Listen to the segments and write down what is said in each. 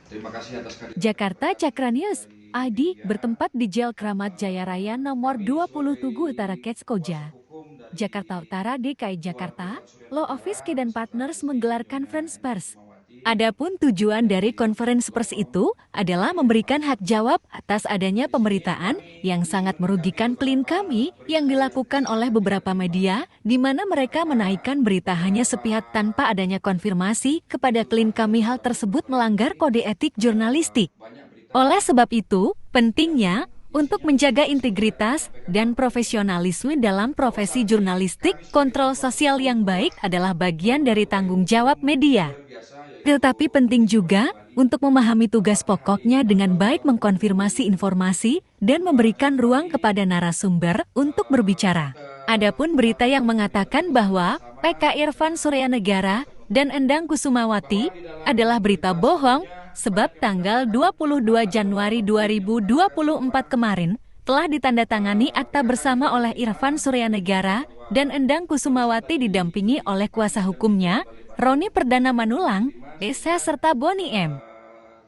Terima kasih atas kehadiran Jakarta Cakra News, dari Adi media. bertempat di Jel Kramat Jaya Raya nomor Kami 20 sebagai Tugu Utara kuasa Ketskoja, hukum Jakarta dari Utara DKI keluarga Jakarta, Irfan Surya Law Office Negara dan beserta Partners istri menggelarkan Nyonya Friends Eni Pers. Kusumawati Adapun tujuan dari dari konferensi pers Law itu adalah Firm memberikan hak Jakarta. jawab atas adanya Di sini pemberitaan yang kami sangat dilengkapi merugikan klien beberapa kami yang berita yang dilakukan oleh sangat tidak beberapa terima, media, di mana mereka karena menaikkan berita hanya beberapa sepihak tanpa adanya konfirmasi kepada klien substansi kami. yang Hal sudah tersebut melanggar dikonfirmasi, kode etik jurnalistik. banyak berita Oleh yang sebab itu, pentingnya untuk isinya menjaga sesuai dengan yang integritas disampaikan dan oleh Presiden. profesionalisme dalam Bahwa profesi saat ini jurnalistik, kami sebagai kontrol kuasa sosial hukum yang telah baik adalah bagian melakukan dari upaya tanggung jawab hukum media. luar biasa, yaitu Tetapi penting juga menindaklanjuti untuk memahami tugas laporan kami pokoknya dengan pada baik, waktu mengkonfirmasi informasi dan memberikan ruang Januari kepada narasumber untuk berbicara. Adapun berita yang mengatakan bahwa PK Irfan Surya Negara dan Endang Kusumawati bahwa di dalam adalah berita berita bohong, sebelumnya sebab kami tanggal menyatakan 22 ada Januari beberapa poin yang menaikkan 2024 korban. kemarin telah ditandatangani akta Pihak kami bersama oleh bercerita Irfan Surya Negara bahwa dan Endang perusahaan Kusumawati didampingi tadi oleh kuasa pagi dan siang hukumnya, kembali Roni Bandung Perdana untuk Manulang, diterima, Esa sehingga serta Boni M. saudari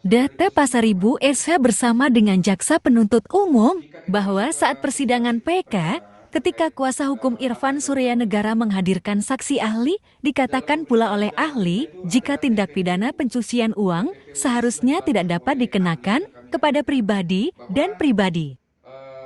DT Kusumawati Pasaribu SH bersama dengan jaksa penuntut umum jika kita bahwa saat berbicara persidangan PK, ketika kuasa hukum Irfan Surya Negara menghadirkan saksi ahli, dikatakan pula oleh ahli jika tindak pidana pencucian uang seharusnya tidak dapat dikenakan kepada pribadi dan pribadi.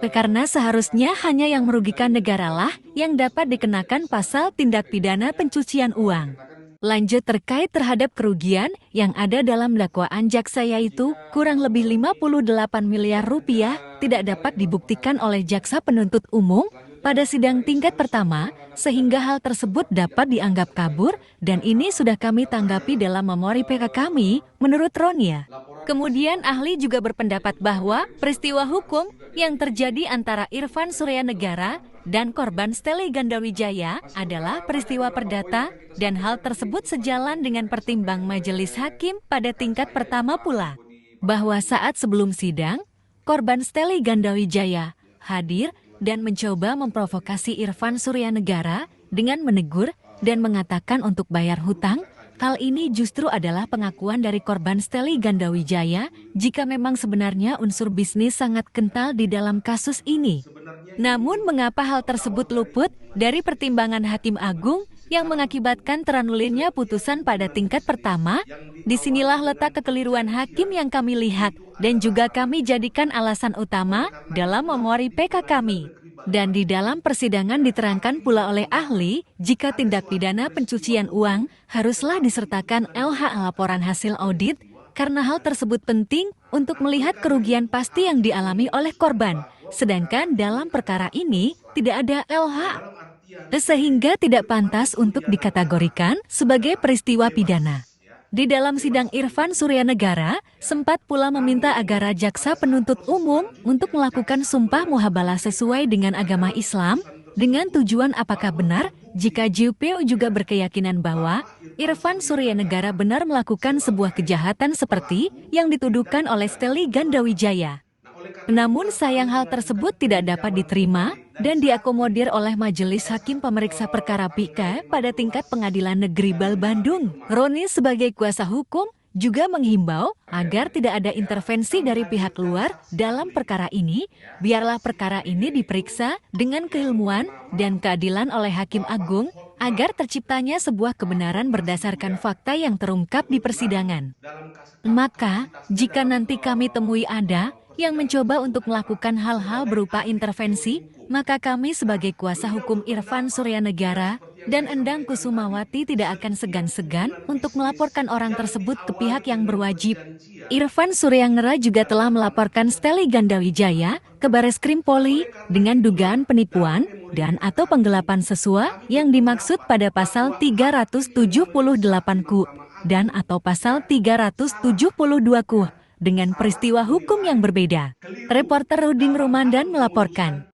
Karena seharusnya hanya yang merugikan negaralah yang dapat dikenakan pasal tindak pidana pencucian uang. Lanjut terkait terhadap kerugian yang ada dalam dakwaan jaksa, yaitu kurang lebih 58 miliar rupiah, tidak dapat dibuktikan oleh jaksa penuntut umum pada sidang tingkat pertama, sehingga hal tersebut dapat dianggap kabur, dan ini sudah kami tanggapi dalam memori PK kami, menurut Ronia. Kemudian ahli juga berpendapat bahwa peristiwa hukum yang terjadi antara Irfan Surya Negara dan korban Steli Gandawijaya adalah peristiwa perdata, dan hal tersebut sejalan dengan pertimbang majelis hakim pada tingkat pertama pula, bahwa saat sebelum sidang, korban Steli Gandawijaya hadir dan mencoba memprovokasi Irfan Surya Negara dengan menegur dan mengatakan untuk bayar hutang. Hal ini justru adalah pengakuan dari korban Steli Gandawijaya jika memang sebenarnya unsur bisnis sangat kental di dalam kasus ini. Namun mengapa hal tersebut luput dari pertimbangan Hakim Agung yang mengakibatkan terannulirnya putusan pada tingkat pertama? Disinilah letak kekeliruan hakim yang kami lihat dan juga kami jadikan alasan utama dalam memori PK kami. Dan di dalam persidangan diterangkan pula oleh ahli, jika tindak pidana pencucian uang haruslah disertakan LH laporan hasil audit, karena hal tersebut penting untuk melihat kerugian pasti yang dialami oleh korban. Sedangkan dalam perkara ini tidak ada LH, sehingga tidak pantas untuk dikategorikan sebagai peristiwa pidana. Di dalam sidang, Irfan Surya Negara sempat pula meminta agar jaksa penuntut umum untuk melakukan sumpah muhabalah sesuai dengan agama Islam, dengan tujuan apakah benar jika JPU juga berkeyakinan bahwa Irfan Surya Negara benar melakukan sebuah kejahatan seperti yang dituduhkan oleh Steli Gandawijaya. Namun sayang hal tersebut tidak dapat diterima dan diakomodir oleh Majelis Hakim Pemeriksa Perkara PK pada tingkat Pengadilan Negeri Bal Bandung. Roni sebagai kuasa hukum juga menghimbau agar tidak ada intervensi dari pihak luar dalam perkara ini. Biarlah perkara ini diperiksa dengan keilmuan dan keadilan oleh Hakim Agung agar terciptanya sebuah kebenaran berdasarkan fakta yang terungkap di persidangan. Maka, jika nanti kami temui ada yang mencoba untuk melakukan hal-hal berupa intervensi, maka kami sebagai kuasa hukum Irfan Surya Negara dan Endang Kusumawati tidak akan segan-segan untuk melaporkan orang tersebut ke pihak yang berwajib. Irfan Surya Negara juga telah melaporkan Steli Gandawijaya ke Bareskrim Polri dengan dugaan penipuan dan atau penggelapan sesuatu yang dimaksud pada pasal 378 KUH dan atau pasal 372 KUH. Dengan peristiwa hukum yang berbeda. Reporter Ruding Rumandan melaporkan.